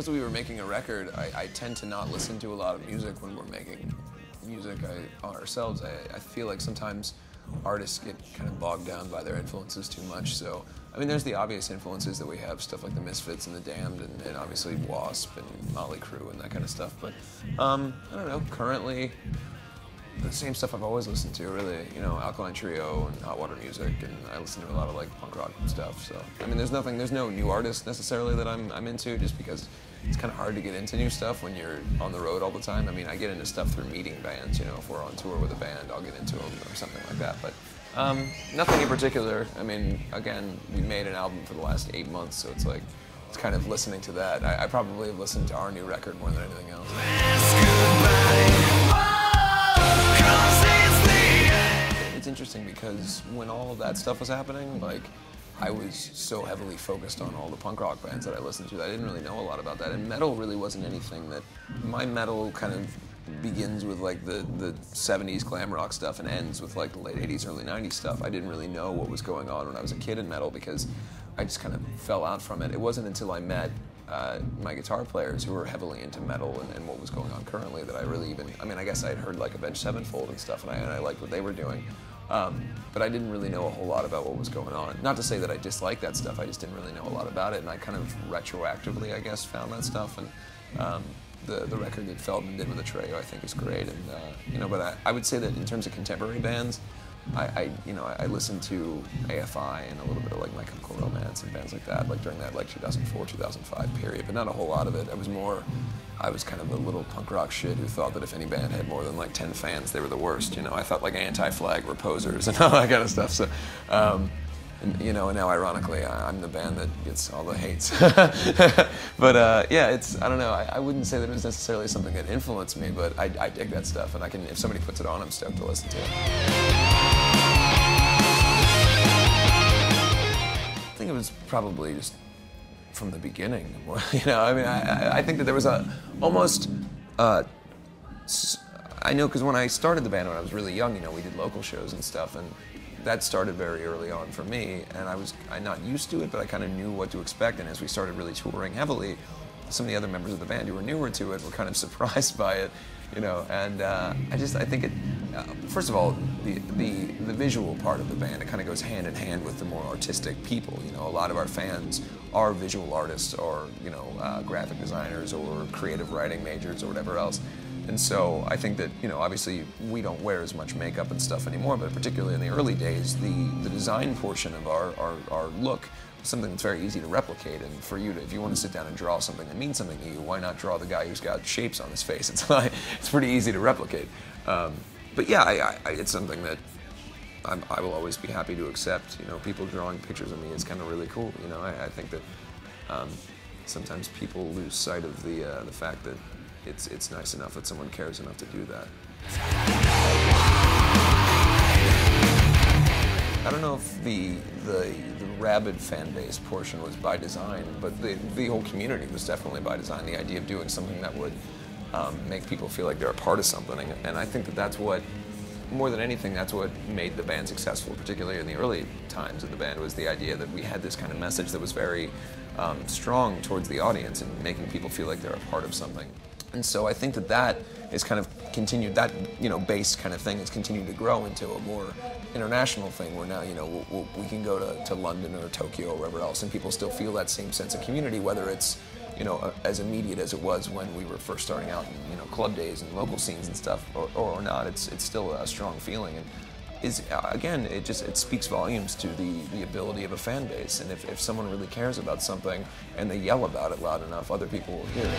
because we were making a record, I tend to not listen to a lot of music when we're making music on ourselves. I feel like sometimes artists get kind of bogged down by their influences too much. So, I mean, there's the obvious influences that we have, stuff like the Misfits and the Damned, and obviously Wasp and Motley Crue and that kind of stuff. But I don't know. Currently, the same stuff I've always listened to, really. You know, Alkaline Trio and Hot Water Music, and I listen to a lot of like punk rock stuff. So, I mean, there's no new artist necessarily that I'm into, just because it's kind of hard to get into new stuff when you're on the road all the time. I mean, I get into stuff through meeting bands. You know, if we're on tour with a band, I'll get into them or something like that. But nothing in particular. I mean, again, we made an album for the last 8 months, so it's like, it's kind of listening to that. I probably have listened to our new record more than anything else. It's interesting because when all of that stuff was happening, like, I was so heavily focused on all the punk rock bands that I listened to that I didn't really know a lot about that. And metal really wasn't anything that, my metal kind of begins with like the 70s glam rock stuff and ends with like the late 80s, early 90s stuff. I didn't really know what was going on when I was a kid in metal because I just kind of fell out from it. It wasn't until I met my guitar players who were heavily into metal and what was going on currently that I really even, I mean, I guess I had heard like Avenged Sevenfold and stuff, and I liked what they were doing. But I didn't really know a whole lot about what was going on. Not to say that I disliked that stuff, I just didn't really know a lot about it, and I kind of retroactively, I guess, found that stuff. And the record that Feldman did with the Trio, I think, is great. And you know, but I would say that in terms of contemporary bands, I listened to AFI and a little bit of like My Chemical Romance and bands like that, like during that like 2004, 2005 period, but not a whole lot of it. I was kind of a little punk rock shit who thought that if any band had more than like 10 fans, they were the worst. You know, I thought like Anti-Flag were posers and all that kind of stuff. So, and, you know, and now ironically, I'm the band that gets all the hates. But yeah, I don't know. I wouldn't say that it was necessarily something that influenced me, but I dig that stuff, and if somebody puts it on, I'm stoked to listen to it. I think it was probably just from the beginning. You know, I mean, I think that there was almost, I know because when I started the band when I was really young, you know, we did local shows and stuff, and that started very early on for me, and I'm not used to it, but I kind of knew what to expect. And as we started really touring heavily, some of the other members of the band who were newer to it were kind of surprised by it, you know. And I think it, first of all, the visual part of the band, it kind of goes hand in hand with the more artistic people. You know, a lot of our fans are visual artists, or you know, graphic designers, or creative writing majors, or whatever else. And so I think that, you know, obviously we don't wear as much makeup and stuff anymore, but particularly in the early days, the design portion of our look was something that's very easy to replicate. And for you to, if you want to sit down and draw something that means something to you, why not draw the guy who's got shapes on his face? It's like, it's pretty easy to replicate. But yeah, it's something that I will always be happy to accept. You know, people drawing pictures of me is kind of really cool. You know, I think that sometimes people lose sight of the fact that it's nice enough that someone cares enough to do that. I don't know if the rabid fan base portion was by design, but the whole community was definitely by design. The idea of doing something that would make people feel like they're a part of something, and I think that that's what, more than anything, that's what made the band successful, particularly in the early times of the band, was the idea that we had this kind of message that was very strong towards the audience and making people feel like they're a part of something. And so I think that is kind of continued, that, you know, base kind of thing has continued to grow into a more international thing where now, you know, we can go to London or Tokyo or wherever else, and people still feel that same sense of community, whether it's, you know, as immediate as it was when we were first starting out in, you know, club days and local scenes and stuff, or not. It's still a strong feeling. And again, it speaks volumes to the ability of a fan base, and if someone really cares about something and they yell about it loud enough, other people will hear it.